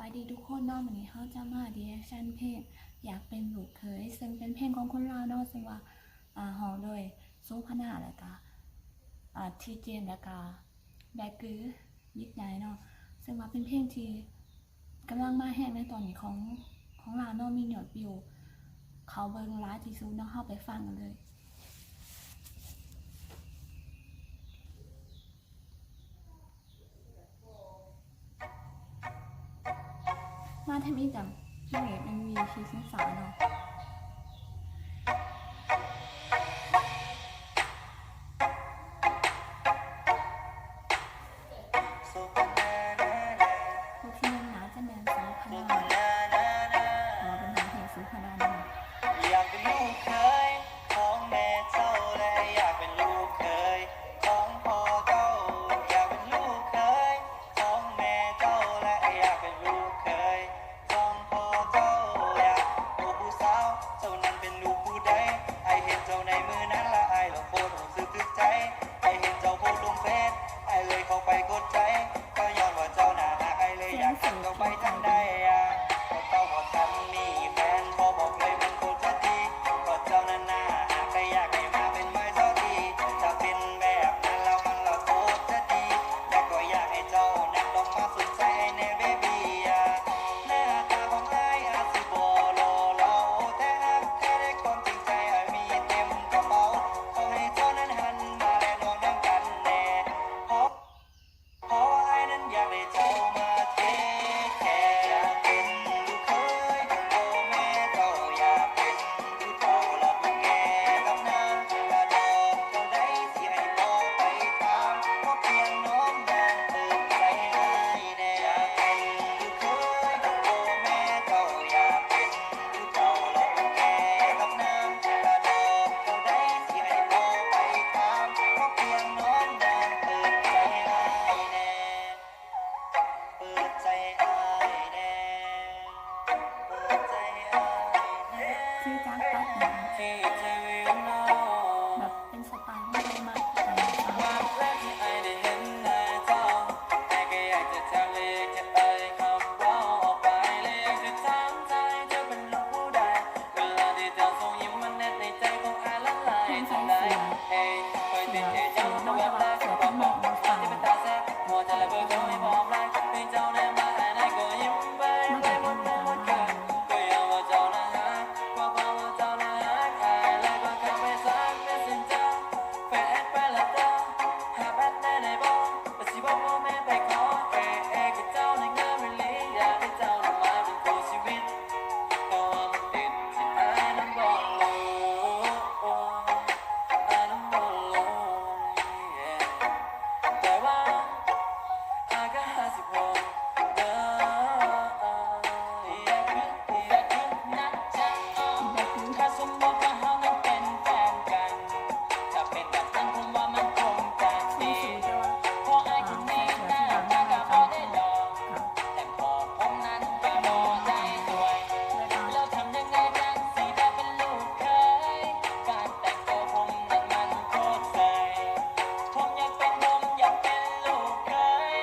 ายดีทุกคนเนาะวันนี้เขาจะมารีแอคชั่นเพลงอยากเป็นลูกเขยซึ่งเป็นเพลงของคนลาวเนาะซึ่งว่าฮ้องโดยซูพนาแล้วก็ทีเจมแล้วก็แบกือยิกใหญ่เนาะซึ่งว่าเป็นเพลงที่กำลังมาแห้งในตอนนี้ของลาวเนาะมียอดวิวเขาเบิ่งหลายที่สุดเนาะเข้าไปฟังกันเลยมาทำอีกกับนางเอกMVชีสสาวเนาะพวกที่ยังหนาจะแมนซูพนาเป็นทางเพลงซูพนาเนาะอยากเป็นลูกเคยของแม่เจ้าและอยากเป็นลูกเคยของพ่อเจ้าอยากเป็นลูกเคยของแม่เจ้าและอยากเป็นลูกเคยของพ่อเจ้าอยากโอ้ผู้สาวเจ้านั้นเป็นลูกผู้ใดไอเห็นเจ้าในมือนั้นละไอหลงโคตรรู้สึกถึกใจไอเห็นเจ้าโพสลงเฟซไอเลยเข้าไปกดใจก็ย้อนว่าเจ้าหน้าหักไอเลยอยากทักเจ้าไปทันใดก็เจ้าบอกทันมีแฟนพอบอกเลยมันโคตรจะดีก็เจ้านั้นหน้าหักก็อยากให้มาเป็นไม้เจ้าทีจะเป็นแบบนั้นแล้วมันละโคตรจะดีและก็อยากให้เจ้านั้นลองมาสนใจในเบบี้หน้าตาของไออาจสิบ่หล่อเหลาแต่หากแค่ได้ความจริงใจมีเต็มกระเป๋าขอให้เจ้านั้นหันมาและนอนน้ำกันแน่เพราะไอ้นั้นอยากได้เจ้ามาเทคแคร์อยากเป็นลูกเคยของพ่อแม่เจ้าอยากเป็นผู้เฒ่าและผู้แก่กับนางกระดอกเจ้าได้สิให้บอกไปตามเพราะเพียงน้องแดงเติมใจให้แน่อยากเป็นลูกเคยของพ่อแม่เจ้าอยากเป็นผู้เฒ่าและผู้แก่กับนางกระดอกเจ้าได้สิให้บอกไปตามเพราะเพียงน้องแดงเติมใจให้แน่ เปิดใจอ้ายแน่เปิดใจอ้ายแน่ที่จ้างตัดหนังที่เธอวิวน้อแบบเป็นสไตล์ของไทยมากแต่ฟังวันแรกที่ไอได้เห็นหน้าเจ้าไอก็อยากจะทำเลยจะเอ่ยคำว่าออกไปเลยจะถามใจเธอเป็นลูกผู้ใดเวลาที่เธอส่งยิ้มมันแนบในใจของไอละลายทันใดเฮ้ยคอยติดเจ้าตัวแบบแรกบอกบอกจะเป็นตาแซ่บมัวจะละเบอร์เขาไม่บอกไรเป็นเจ้าแน่มาไอ้ก็ยิ้มไปไปหมดกันก็ยังว่าเจ้านะฮะก็บอกว่าเจ้านะฮะไอ้แล้วก็เข้าไปซักแต่สินเจ้าแฟนไปละเจ้าหาแบทได้ในบ้องแต่สิบอกพ่อแม่ไปขอกับเจ้าในงานวิลีอยากให้เจ้านั้นมาเป็นคู่ชีวิตก็ว่ามันติดที่ไอ้นั้นบอกรู้ไอ้นั้นบอกรู้แต่ว่าไอ้ก็56เด้ออยากนักจะถ้าสมมติว่าเรานั้นเป็นแฟนกันถ้าเป็นแบบนั้นผมว่ามันคงจะดี สูงจะว่า เพราะไอ้คนนี้หน้าตาก็บ่ได้ดอกแต่พอผมนั้นก็บ่ได้สวยแล้วทำยังไงกันสิได้เป็นลูกเคยการแต่งตัวผมนั้นมันโคตรเซยผมอยากเป็นลูกเคย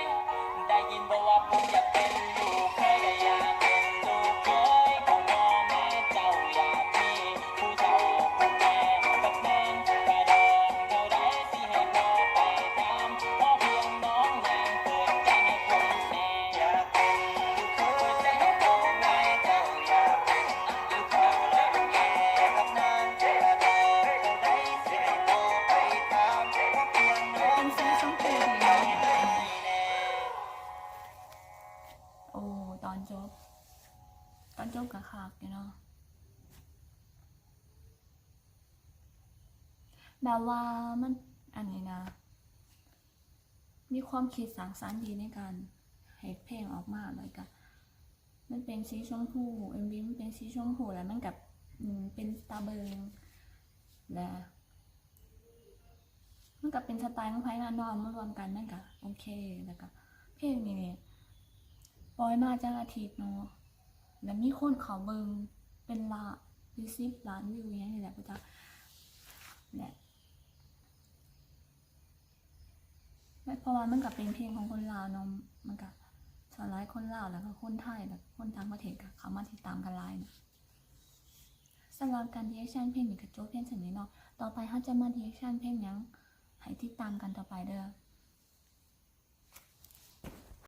ได้ยินบอกว่าผมอยากเป็นลูกเคยก็อยากเป็นลูกเคยของพ่อแม่เจ้าอยากมีผู้เฒ่าผู้แก่กับแม่กระดองเท่าใดสิให้พ่อไปตามเพราะเพียงน้องแรงเปิดใจให้ผมแน่อยากเป็นลูกเคยใจให้พ่อแม่เจ้าอยากเป็นลูกเฒ่าและผู้แก่กับนางกระดองเท่าใดสิให้พ่อไปตามเพราะเพียงน้องเป็นแรสีชงมพูเปิดดีใจเนาะให้แน่ โอ้ตอนจบกับขากอยู่เนาะแบบว่ามันอันนี้นะมีความคิดสร้างสรรค์ดีในการให้เพลงออกมาเลยก็มันเป็นสีชมพูMVมันเป็นสีชมพูแล้วมันกับเป็นตาเบิงและมันกับเป็นสไตล์ของไพ่งานนอนมารวมกันนั่นก็โอเคแล้วก็เพลงนี้ปล่อยมาจากอาทิตย์เนาะแล้วมีคนเขาเบิงเป็น10 ล้านวิวอย่างนี้แหละก็จะเนี่ยเพราะว่ามันกับเป็นเพลงของคนลาวเนาะมันกับ ส่วนหลายคนลาวแล้วก็คนไทยแล้วก็คนต่างประเทศก็เข้ามาติดตามกันหลายนะสำหรับการรีแอคชั่นเพลงนี่ก็จบเพียงเท่านี้เนาะต่อไปเฮาจะมารีแอคชั่นเพลงหยังให้ติดตามกันต่อไปเด้อ